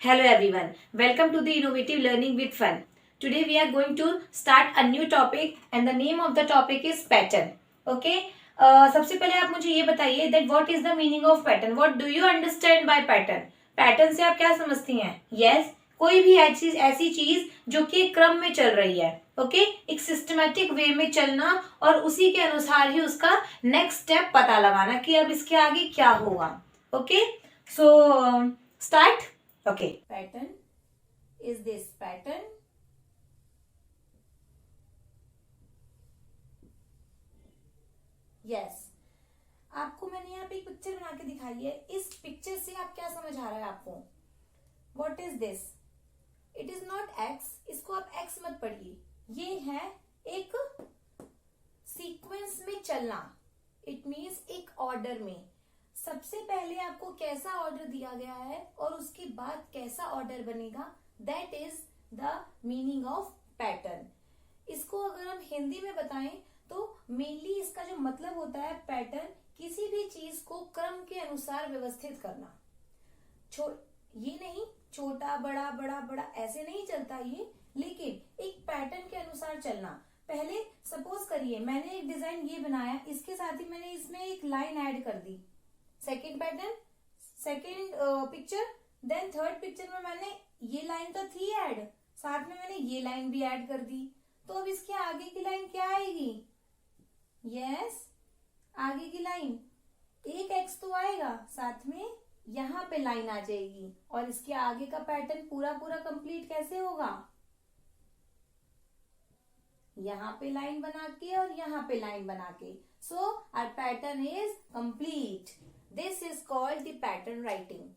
Hello everyone, welcome to the Innovative Learning with Fun. Today we are going to start a new topic and the name of the topic is pattern. Okay? सबसे पहले आप मुझे ये बताइए that what is the meaning of pattern? What do you understand by pattern? Pattern से आप क्या समझती हैं? Yes, कोई भी ऐसी चीज जो कि एक क्रम में चल रही है. ओके एक सिस्टमेटिक वे में चलना और उसी के अनुसार ही उसका नेक्स्ट स्टेप पता लगाना कि अब इसके आगे क्या होगा. Okay so start. Okay. Pattern is this pattern. Yes. आपको मैंने यहाँ पे एक पिक्चर बना के दिखाई है. इस पिक्चर से आप क्या समझ आ रहा है आपको? What is this? It is not X. इसको आप X मत पढ़िए. ये है एक सीक्वेंस में चलना. It means एक ऑर्डर में. सबसे पहले आपको कैसा ऑर्डर दिया गया है और उसके बाद कैसा ऑर्डर बनेगा, that is the meaning of pattern. इसको अगर हम हिंदी में बताएं तो मेनली इसका जो मतलब होता है पैटर्न, किसी भी चीज को क्रम के अनुसार व्यवस्थित करना. ये नहीं छोटा बड़ा बड़ा बड़ा ऐसे नहीं चलता ये, लेकिन एक पैटर्न के अनुसार चलना. पहले सपोज करिए मैंने एक डिजाइन ये बनाया, इसके साथ ही मैंने इसमें एक लाइन ऐड कर दी. Second pattern, second picture, then third picture में मैंने ये लाइन तो थी ऐड, साथ में मैंने ये लाइन भी ऐड कर दी. तो अब इसके आगे की लाइन क्या आएगी? यस, आगे की लाइन एक एक्स तो आएगा, साथ में यहां पे लाइन आ जाएगी. और इसके आगे का पैटर्न पूरा पूरा कंप्लीट कैसे होगा? यहां पे लाइन बना के और यहां पे लाइन बना के. So our pattern is complete. This is called the pattern writing.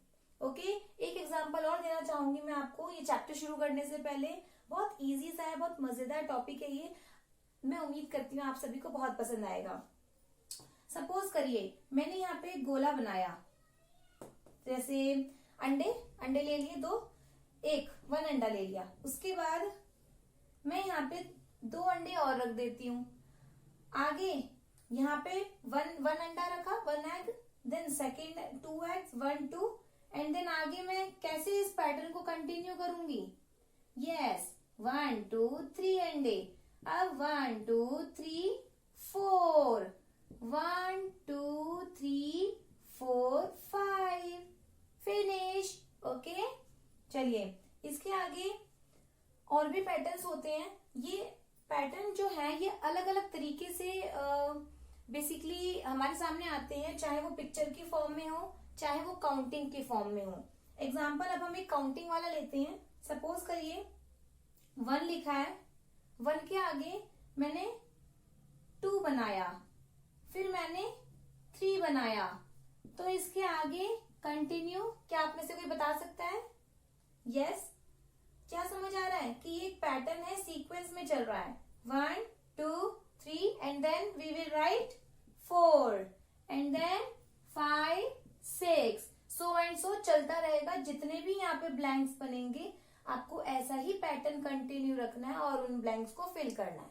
Okay एक एग्जांपल और देना चाहूंगी मैं आपको. ये चैप्टर शुरू करने से पहले बहुत इजी सा है, बहुत मजेदार टॉपिक है ये. मैं उम्मीद करती हूँ आप सभी को बहुत पसंद आएगा. सपोज करिए मैंने यहाँ पे एक गोला बनाया, जैसे अंडे ले लिए वन अंडा ले लिया. उसके बाद मैं यहाँ पे 2 अंडे और रख देती हूँ. आगे यहाँ पे वन अंडा रखा, 1 egg, then second 2 eggs, 1 2, and then आगे मैं कैसे इस पैटर्न को कंटिन्यू करूंगी? यस 1 2 3 अंडे. अब 1 2 3 4, 1 2 3 4 5, फिनिश. ओके चलिए इसके आगे और भी पैटर्न्स होते हैं. ये पैटर्न जो है ये अलग अलग तरीके से बेसिकली हमारे सामने आते हैं, चाहे वो पिक्चर की फॉर्म में हो, चाहे वो काउंटिंग की फॉर्म में हो. एग्जाम्पल अब हम एक काउंटिंग वाला लेते हैं. सपोज करिए 1 लिखा है, 1 के आगे मैंने 2 बनाया, फिर मैंने 3 बनाया. तो इसके आगे कंटिन्यू क्या आप में से कोई बता सकता है? यस क्या समझ आ रहा है कि ये एक पैटर्न है, सीक्वेंस में चल रहा है. 1 2 3 and then we will write 4 and then 5 6, so and so चलता रहेगा. जितने भी यहाँ पे ब्लैंक्स बनेंगे आपको ऐसा ही पैटर्न कंटिन्यू रखना है और उन ब्लैंक्स को फिल करना है.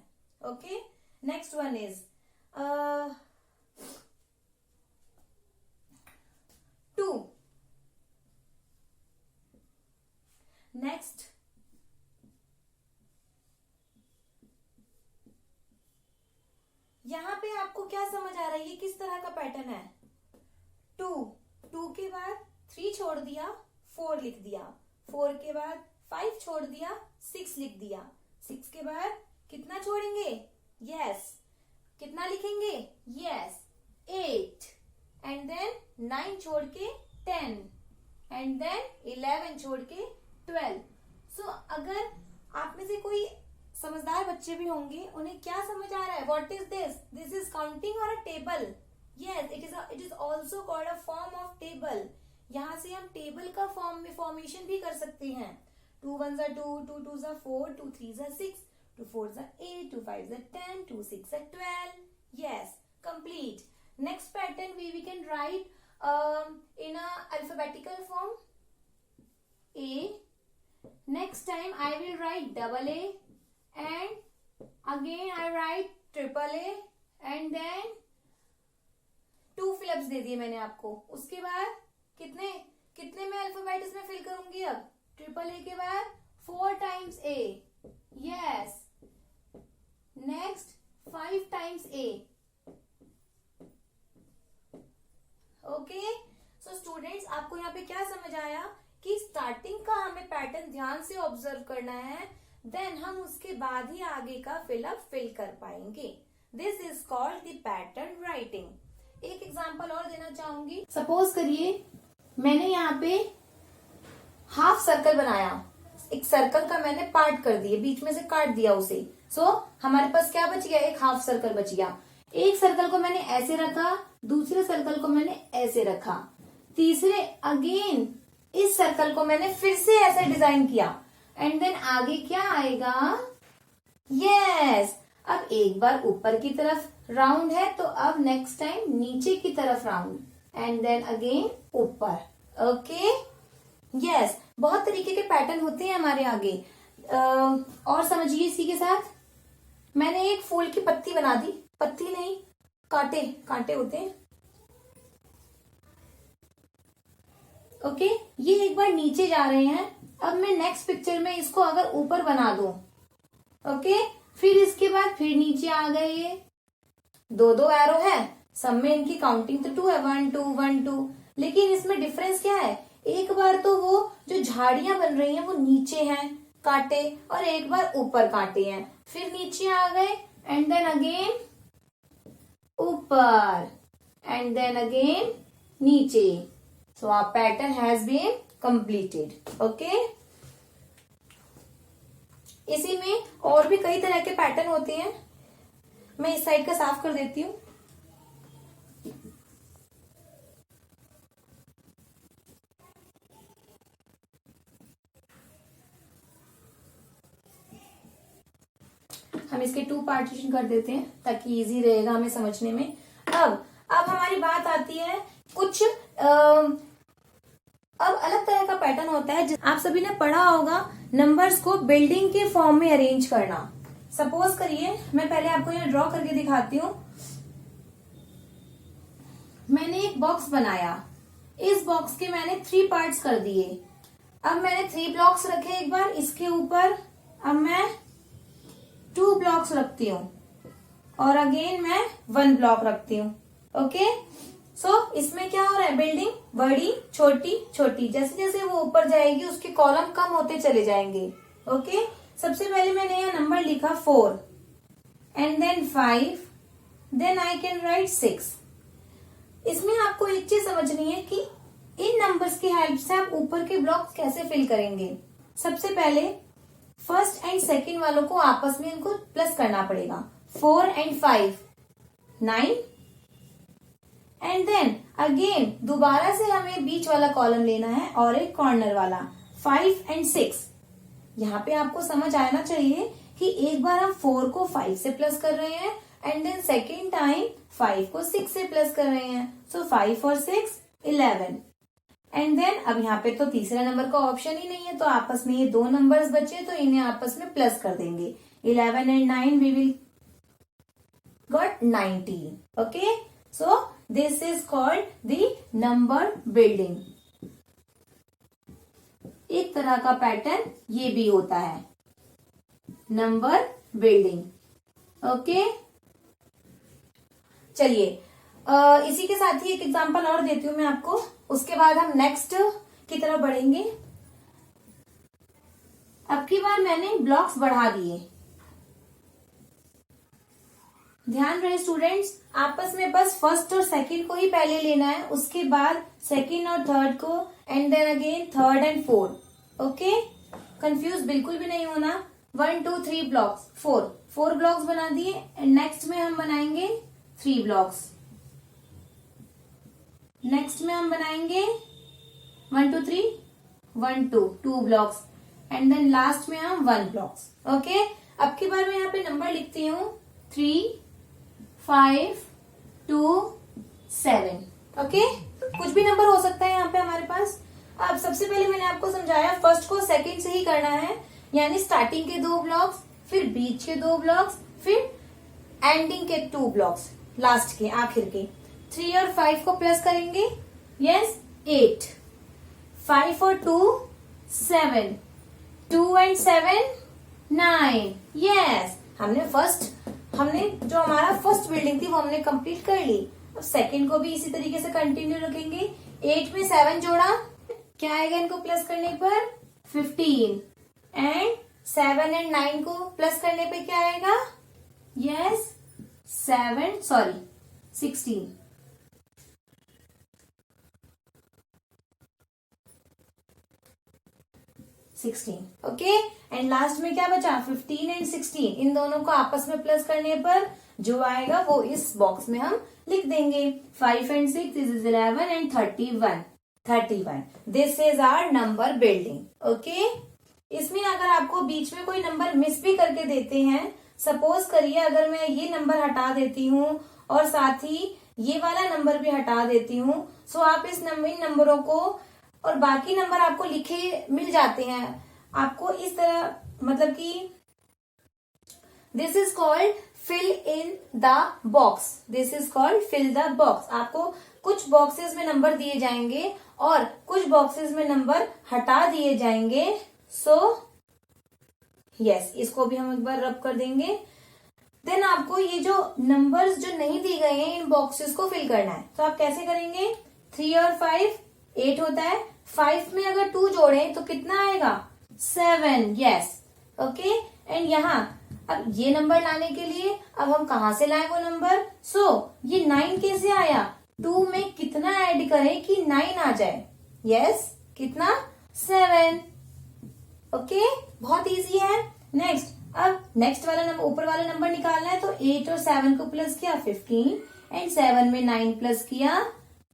Okay next one is 2. Next यहां पे आपको क्या समझ आ रहा है, ये किस तरह का पैटर्न है? 2 के बाद 3 छोड़ दिया, 4 लिख दिया. 4 के बाद 5 छोड़ दिया, 6 लिख दिया. 6 के बाद कितना छोड़ेंगे? यस कितना लिखेंगे? यस 8, एंड देन 9 छोड़ के 10, एंड देन 11 छोड़ के 12. सो अगर आप में से कोई समझदार बच्चे भी होंगे, उन्हें क्या समझ आ रहा है? What is this? This is counting और a table. Yes it is also called a form of table. यहां से हम टेबल का फॉर्मेशन भी कर सकते हैं. 2 1s are 2, 2 2s are 4, 2 3s are 6, 2 4s are 8, 2 5s are 10, 2 6 are 12. Yes, complete. Next pattern we can write in a alphabetical form. A. Next time I will write double A, and again I write triple A, and then 2 fill-ups दे दिए मैंने आपको. उसके बाद कितने कितने में alphabet इसमें fill करूंगी? अब ट्रिपल ए के बाद 4 टाइम्स ए, यस, नेक्स्ट 5 टाइम्स ए। ओके, सो स्टूडेंट्स आपको यहाँ पे क्या समझ आया कि स्टार्टिंग का हमें पैटर्न ध्यान से ऑब्जर्व करना है, देन हम उसके बाद ही आगे का फिलअप फिल कर पाएंगे। This is called the pattern writing. एक एग्जांपल और देना चाहूंगी। सपोज करिए मैंने यहाँ पे हाफ सर्कल बनाया, एक सर्कल का मैंने पार्ट कर दिया, बीच में से काट दिया उसे। सो हमारे पास क्या बच गया, एक हाफ सर्कल बच गया। एक सर्कल को मैंने ऐसे रखा, दूसरे सर्कल को मैंने ऐसे रखा, तीसरे अगेन इस सर्कल को मैंने फिर से ऐसे डिजाइन किया, एंड देन आगे क्या आएगा, यस, अब एक बार ऊपर की तरफ राउंड है तो अब नेक्स्ट टाइम नीचे की तरफ राउंड, एंड देन अगेन ऊपर। ओके, यस, बहुत तरीके के पैटर्न होते हैं हमारे आगे। और समझिए इसी के साथ मैंने एक फूल की पत्ती बना दी, पत्ती नहीं, कांटे, कांटे होते हैं। ओके, ये एक बार नीचे जा रहे हैं, अब मैं नेक्स्ट पिक्चर में इसको अगर ऊपर बना दूं, ओके, फिर इसके बाद फिर नीचे आ गए, ये दो दो एरो है, सब में इनकी काउंटिंग तो 2 है, 1 2 1 2, लेकिन इसमें डिफरेंस क्या है, एक बार तो वो जो झाड़ियां बन रही हैं वो नीचे हैं कांटे, और एक बार ऊपर कांटे हैं, फिर नीचे आ गए, एंड देन अगेन ऊपर, एंड देन अगेन नीचे। So our pattern has been completed. Okay, इसी में और भी कई तरह के पैटर्न होते हैं। मैं इस साइड का साफ कर देती हूँ। हम इसके 2 पार्टीशन कर देते हैं ताकि इजी रहेगा हमें समझने में। अब हमारी बात आती है कुछ अब अलग तरह का पैटर्न होता है। आप सभी ने पढ़ा होगा नंबर्स को बिल्डिंग के फॉर्म में अरेंज करना। सपोज करिए मैं पहले आपको यहाँ ड्रॉ करके दिखाती हूँ। मैंने एक बॉक्स बनाया, इस बॉक्स के मैंने 3 पार्ट्स कर दिए। अब मैंने 3 ब्लॉक्स रखे एक बार इसके ऊपर, अब मैं 2 ब्लॉक्स रखती हूँ और अगेन मैं 1 ब्लॉक रखती हूँ। ओके, सो इसमें क्या हो रहा है, बिल्डिंग बड़ी छोटी छोटी, जैसे जैसे वो ऊपर जाएगी उसके कॉलम कम होते चले जाएंगे। ओके, सबसे पहले मैंने यहाँ नंबर लिखा 4 and then 5, then I can write 6। इसमें आपको एक चीज समझनी है कि इन नंबर्स की हेल्प से आप ऊपर के ब्लॉक्स कैसे फिल करेंगे। सबसे पहले फर्स्ट एंड सेकंड वालों को आपस में इनको प्लस करना पड़ेगा। 4 एंड 5 9, एंड देन अगेन दोबारा से हमें बीच वाला कॉलम लेना है और एक कॉर्नर वाला 5 एंड 6। यहाँ पे आपको समझ आना चाहिए कि एक बार हम 4 को 5 से प्लस कर रहे हैं एंड देन सेकेंड टाइम 5 को 6 से प्लस कर रहे हैं। सो 5 और 6 11, एंड देन अब यहाँ पे तो तीसरा नंबर का ऑप्शन ही नहीं है, तो आपस में ये 2 नंबर्स बचे तो इन्हें आपस में प्लस कर देंगे। 11 and 9 we will got 19। Okay, so this is called the number building. एक तरह का पैटर्न ये भी होता है, नंबर बिल्डिंग। ओके, चलिए इसी के साथ ही एक एग्जांपल और देती हूं मैं आपको, उसके बाद हम नेक्स्ट की तरफ बढ़ेंगे। अब की बार मैंने ब्लॉक्स बढ़ा दिए। ध्यान रहे स्टूडेंट्स, आपस में बस फर्स्ट और सेकंड को ही पहले लेना है, उसके बाद सेकंड और थर्ड को, and then again third and fourth. Okay, confuse बिल्कुल भी नहीं होना। 1 2 3 ब्लॉक्स, 4 ब्लॉक्स बना दिए, एंड नेक्स्ट में हम बनाएंगे 3 ब्लॉक्स, नेक्स्ट में हम बनाएंगे 1 2 3 1 2 2 ब्लॉक्स, एंड देन लास्ट में हम 1 ब्लॉक्स। ओके, अब की बार मैं यहाँ पे नंबर लिखती हूँ 3 5 2 7। ओके, कुछ भी नंबर हो सकता है यहाँ पे हमारे पास। अब सबसे पहले मैंने आपको समझाया फर्स्ट को सेकंड से ही करना है, यानी स्टार्टिंग के 2 ब्लॉक्स, फिर बीच के 2 ब्लॉक्स, फिर एंडिंग के 2 ब्लॉक्स, लास्ट के आखिर के। 3 और 5 को प्लस करेंगे, यस 8, 5 और 2 7, 2 and 7 9. यस, हमने जो हमारा फर्स्ट बिल्डिंग थी वो हमने कंप्लीट कर ली। अब सेकंड को भी इसी तरीके से कंटिन्यू रखेंगे। 8 में 7 जोड़ा, क्या आएगा इनको प्लस करने पर? 15। एंड 7 एंड 9 को प्लस करने पे क्या आएगा? यस, 16। 16 ओके। एंड लास्ट में क्या बचा? 15 एंड 16। इन दोनों को आपस में प्लस करने पर जो आएगा वो इस बॉक्स में हम लिख देंगे। 5 and 6 is 11 and 31। This is our number building. Okay, इसमें अगर आपको बीच में कोई नंबर मिस भी करके देते हैं, सपोज करिए अगर मैं ये नंबर हटा देती हूँ और साथ ही ये वाला नंबर भी हटा देती हूँ, सो आप इन नंबरों को और बाकी नंबर आपको लिखे मिल जाते हैं आपको इस तरह, मतलब कि this is called fill in the box. This is called fill the box. आपको कुछ बॉक्सेस में नंबर दिए जाएंगे और कुछ बॉक्सेस में नंबर हटा दिए जाएंगे। सो यस, इसको भी हम एक बार रब कर देंगे। देन आपको ये जो नंबर्स जो नहीं दिए गए हैं इन बॉक्सेस को फिल करना है। तो आप कैसे करेंगे? 3 और 5 8 होता है। 5 में अगर 2 जोड़े तो कितना आएगा? 7। Yes, okay. एंड यहाँ अब ये नंबर लाने के लिए अब हम कहाँ से लाए वो नंबर? ये 9 कैसे आया? 2 में कितना ऐड करें कि 9 आ जाए? यस, कितना? 7। ओके, बहुत इजी है। नेक्स्ट वाला नंबर, ऊपर वाला नंबर निकालना है तो 8 और 7 को प्लस किया 15 एंड 7 में 9 प्लस किया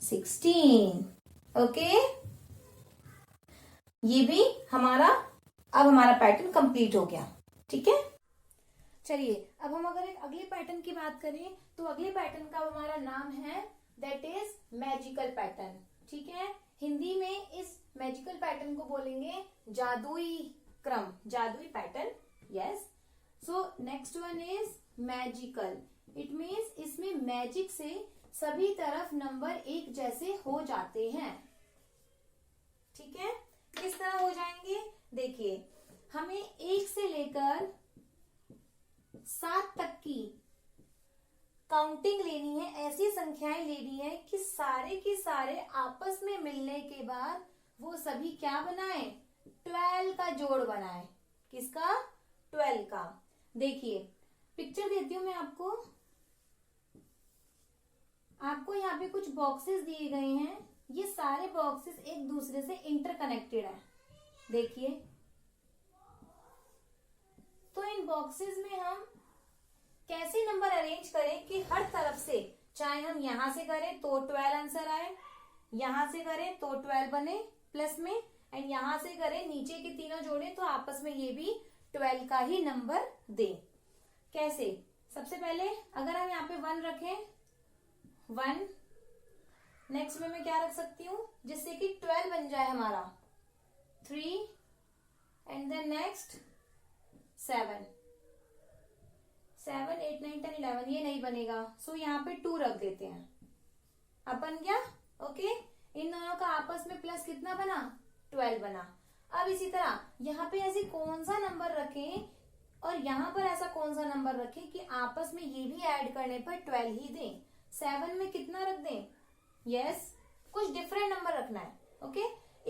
16। ओके, ये भी हमारा पैटर्न कंप्लीट हो गया। ठीक है, चलिए अब हम अगर एक अगले पैटर्न की बात करें तो अगले पैटर्न का हमारा नाम है दैट इज मैजिकल पैटर्न। ठीक है, हिंदी में इस मैजिकल पैटर्न को बोलेंगे जादुई क्रम, जादुई pattern. Yes, so next one is magical. It means इसमें मैजिक से सभी तरफ नंबर एक जैसे हो जाते हैं। ठीक है, किस तरह हो जाएंगे? देखिए, हमें 1 से लेकर 7 तक की काउंटिंग लेनी है, ऐसी संख्याएं लेनी है कि सारे के सारे आपस में मिलने के बाद वो सभी क्या बनाए? 12 का जोड़ बनाए। किसका? 12 का। देखिए, पिक्चर देती हूं मैं आपको यहाँ पे कुछ बॉक्सेस दिए गए हैं। ये सारे बॉक्सेस एक दूसरे से इंटरकनेक्टेड है। देखिए, तो इन बॉक्सेस में हम कैसे नंबर अरेंज करें कि हर तरफ से, चाहे हम यहां से करें तो 12 आंसर आए, यहां से करें तो 12 बने प्लस में, एंड यहां से करें नीचे के तीनों जोड़े तो आपस में ये भी 12 का ही नंबर दे। कैसे? सबसे पहले अगर हम यहाँ पे 1 रखें, 1, नेक्स्ट में मैं क्या रख सकती हूँ जिससे कि 12 बन जाए हमारा? 3 एंड देन नेक्स्ट 7, 8, 9, 10, 11 ये नहीं बनेगा, सो यहाँ पे 2 रख देते हैं। अब बन गया। ओके, इन दोनों का आपस में प्लस कितना बना? 12 बना। अब इसी तरह यहाँ पे ऐसे कौन सा नंबर रखें और यहाँ पर ऐसा कौन सा नंबर रखें कि आपस में ये भी ऐड करने पर 12 ही दें। 7 में कितना रख दें? यस, कुछ डिफरेंट नंबर रखना है। ओके,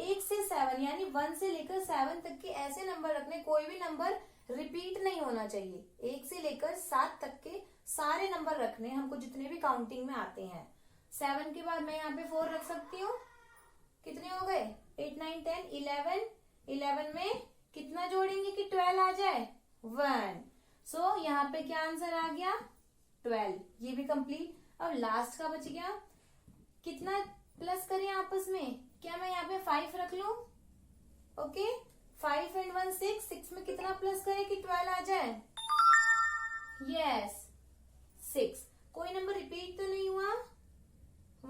1 से 7 यानी 1 से लेकर 7 तक के ऐसे नंबर रखने, कोई भी नंबर रिपीट नहीं होना चाहिए। 1 से लेकर 7 तक के सारे नंबर रखने हमको जितने भी काउंटिंग में आते हैं। 7 के बाद मैं यहाँ पे 4 रख सकती हूँ। कितने हो गए? 8, 9, 10, 11। 11 में कितना जोड़ेंगे कि 12 आ जाए? 1। सो यहाँ पे क्या आंसर आ गया? 12। ये भी कंप्लीट। अब लास्ट का बच गया, कितना प्लस करें आपस में? क्या मैं यहाँ पे 5 रख लूं? Okay, 5 and 1 6। 6 में कितना प्लस करें कि 12 आ जाए? यस, 6। कोई नंबर रिपीट तो नहीं हुआ?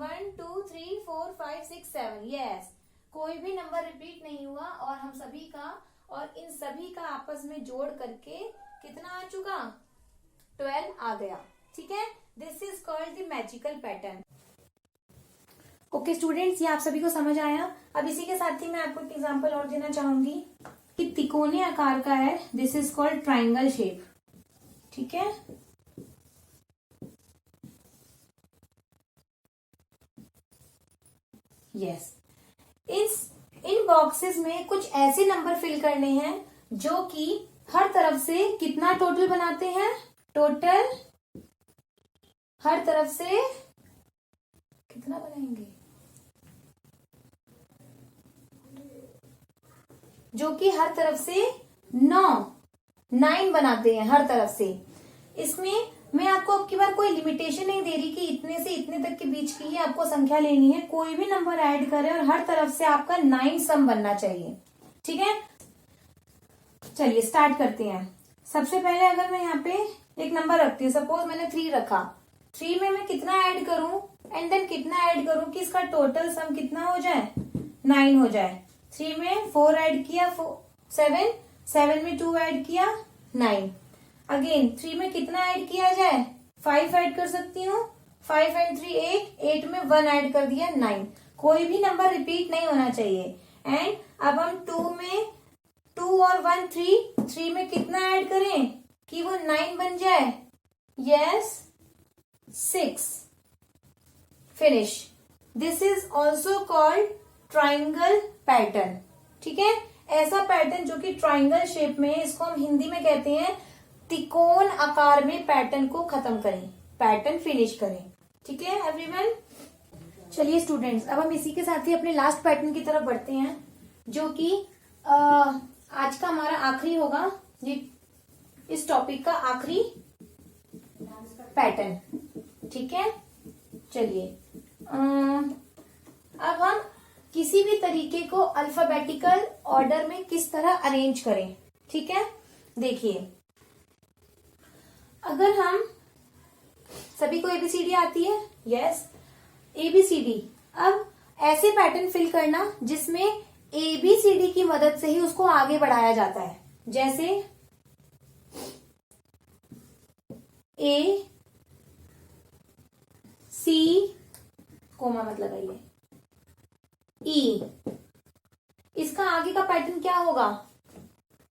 1 2 3 4 5 6 7। यस, कोई भी नंबर रिपीट नहीं हुआ और हम सभी का और इन सभी का आपस में जोड़ करके कितना आ चुका? 12 आ गया। ठीक है, this is called the magical pattern. Okay students, ये आप सभी को समझ आया। अब इसी के साथ ही मैं आपको एक एग्जांपल और देना चाहूंगी कि तिकोने आकार का है, this is called triangle shape. ठीक है, यस। इन बॉक्सेस में कुछ ऐसे नंबर फिल करने हैं जो कि हर तरफ से कितना टोटल बनाते हैं, टोटल हर तरफ से कितना बनाएंगे, जो कि हर तरफ से 9 बनाते हैं हर तरफ से। इसमें मैं आपको अब की बार कोई लिमिटेशन नहीं दे रही कि इतने से इतने तक के बीच की ही आपको संख्या लेनी है, कोई भी नंबर ऐड करें और हर तरफ से आपका 9 सम बनना चाहिए। ठीक है, चलिए स्टार्ट करते हैं। सबसे पहले अगर मैं यहाँ पे एक नंबर रखती हूँ, सपोज मैंने 3 रखा, 3 में मैं कितना ऐड करूं एंड देन कितना ऐड करूं कि इसका टोटल सम कितना हो जाए, 9 हो जाए। 3 में 4 ऐड किया 7, 7 में 2 ऐड किया 9। अगेन 3 में कितना ऐड किया जाए, 5 ऐड कर सकती हूँ, 5 एंड 3 8 में 1 ऐड कर दिया 9। कोई भी नंबर रिपीट नहीं होना चाहिए। एंड अब हम 2 में 2 और 1 3 में कितना ऐड करें कि वो 9 बन जाए, yes 6। Finish. This is also called triangle pattern. ठीक है, ऐसा पैटर्न जो कि ट्राइंगल शेप में है, इसको हम हिंदी में कहते हैं त्रिकोण आकार में पैटर्न को खत्म करें, पैटर्न फिनिश करें। ठीक है एवरीवन, चलिए स्टूडेंट्स, अब हम इसी के साथ ही अपने लास्ट पैटर्न की तरफ बढ़ते हैं, जो कि आज का हमारा आखिरी होगा, ये इस टॉपिक का आखिरी पैटर्न। ठीक है, चलिए अब हम किसी भी तरीके को अल्फाबेटिकल ऑर्डर में किस तरह अरेंज करें। ठीक है, देखिए अगर हम सभी को एबीसीडी आती है, यस एबीसीडी। अब ऐसे पैटर्न फिल करना जिसमें एबीसीडी की मदद से ही उसको आगे बढ़ाया जाता है, जैसे ए सी कोमा मत लगाइए, ई, इसका आगे का पैटर्न क्या होगा,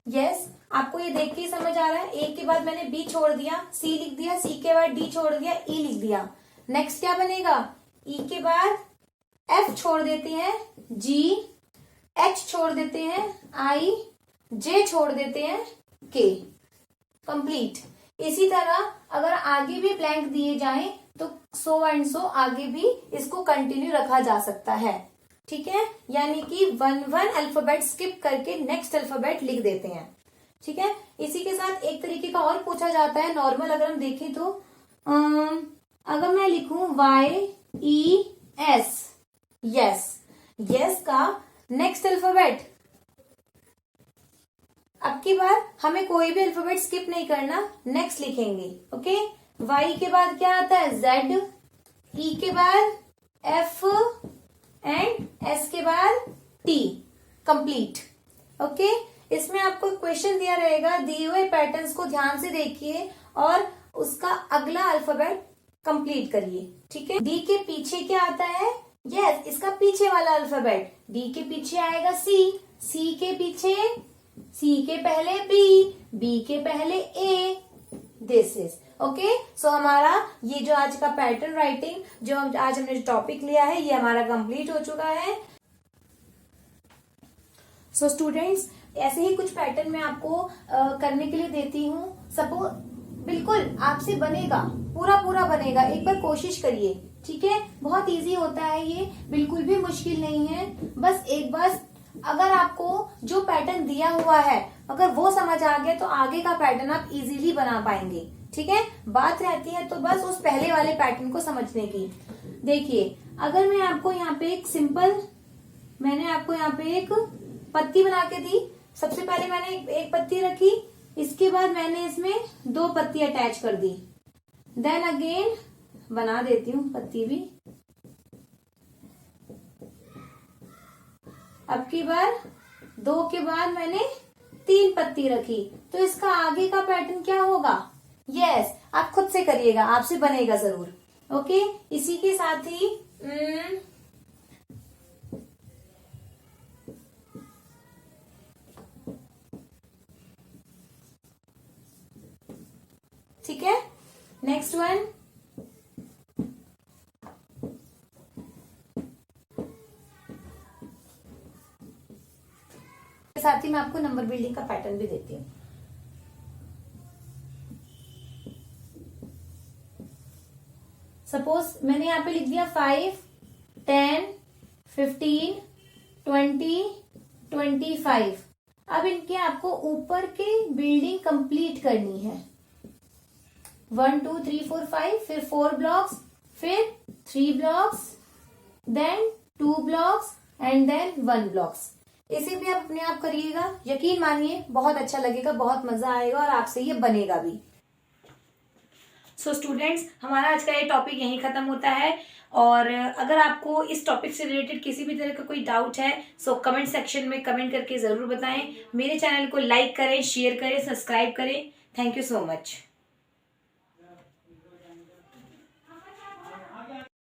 यस आपको ये देख के ही समझ आ रहा है। ए के बाद मैंने बी छोड़ दिया, सी लिख दिया, सी के बाद डी छोड़ दिया, ई लिख दिया। नेक्स्ट क्या बनेगा, ई के बाद एफ छोड़ देते हैं, जी, एच छोड़ देते हैं, आई, जे छोड़ देते हैं, के। कंप्लीट। इसी तरह अगर आगे भी ब्लैंक दिए जाएं तो सो एंड सो आगे भी इसको कंटिन्यू रखा जा सकता है। ठीक है, यानी कि 1 अल्फाबेट स्किप करके नेक्स्ट अल्फाबेट लिख देते हैं। ठीक है, इसी के साथ एक तरीके का और पूछा जाता है नॉर्मल, अगर हम देखें तो अगर मैं लिखूं YES, यस, यस का नेक्स्ट अल्फाबेट, अब की बार हमें कोई भी अल्फाबेट स्किप नहीं करना, नेक्स्ट लिखेंगे। ओके, वाई के बाद क्या आता है, Z, ई के बाद F एंड S के बाद T। कंप्लीट। ओके, इसमें आपको क्वेश्चन दिया रहेगा, दिए हुए पैटर्न्स को ध्यान से देखिए और उसका अगला अल्फाबेट कंप्लीट करिए। ठीक है, डी के पीछे क्या आता है, यस इसका पीछे वाला अल्फाबेट, डी के पीछे आएगा सी, सी के पीछे, सी के पहले बी, बी के पहले ए, दिस इज ओके। सो हमारा ये जो आज का पैटर्न राइटिंग जो आज हमने टॉपिक लिया है, ये हमारा कंप्लीट हो चुका है। सो स्टूडेंट्स, ऐसे ही कुछ पैटर्न मैं आपको करने के लिए देती हूँ। सपोज बिल्कुल आपसे बनेगा, पूरा बनेगा, एक बार कोशिश करिए। ठीक है, बहुत इजी होता है ये, बिल्कुल भी मुश्किल नहीं है। बस एक बार अगर आपको जो पैटर्न दिया हुआ है अगर वो समझ आ गया तो आगे का पैटर्न आप इजीली बना पाएंगे। ठीक है, बात रहती है तो बस उस पहले वाले पैटर्न को समझने की। देखिए अगर मैं आपको यहाँ पे एक सिंपल, मैंने आपको यहाँ पे एक पत्ती बना के दी, सबसे पहले मैंने एक पत्ती रखी, इसके बाद मैंने इसमें 2 पत्ती अटैच कर दी, देन अगेन बना देती हूँ पत्ती भी, अब की बार 2 के बाद मैंने 3 पत्ती रखी, तो इसका आगे का पैटर्न क्या होगा, यस आप खुद से करिएगा, आपसे बनेगा जरूर। ओके, इसी के साथ ही ठीक है, नेक्स्ट वन। साथ ही मैं आपको नंबर बिल्डिंग का पैटर्न भी देती हूँ। सपोज मैंने यहाँ पे लिख दिया 5, 10, 15, 20, 25। अब इनके आपको ऊपर की बिल्डिंग कंप्लीट करनी है। 1 2 3 4 5, फिर 4 ब्लॉक्स, फिर 3 blocks, then 2 blocks and then 1 blocks. इसे भी आप अपने आप करिएगा, यकीन मानिए बहुत अच्छा लगेगा, बहुत मजा आएगा और आपसे ये बनेगा भी। सो स्टूडेंट्स, हमारा आज का ये टॉपिक यहीं खत्म होता है। और अगर आपको इस टॉपिक से रिलेटेड किसी भी तरह का कोई डाउट है सो कमेंट सेक्शन में कमेंट करके जरूर बताएं। मेरे चैनल को लाइक करें, शेयर करें, सब्सक्राइब करें। Thank you so much.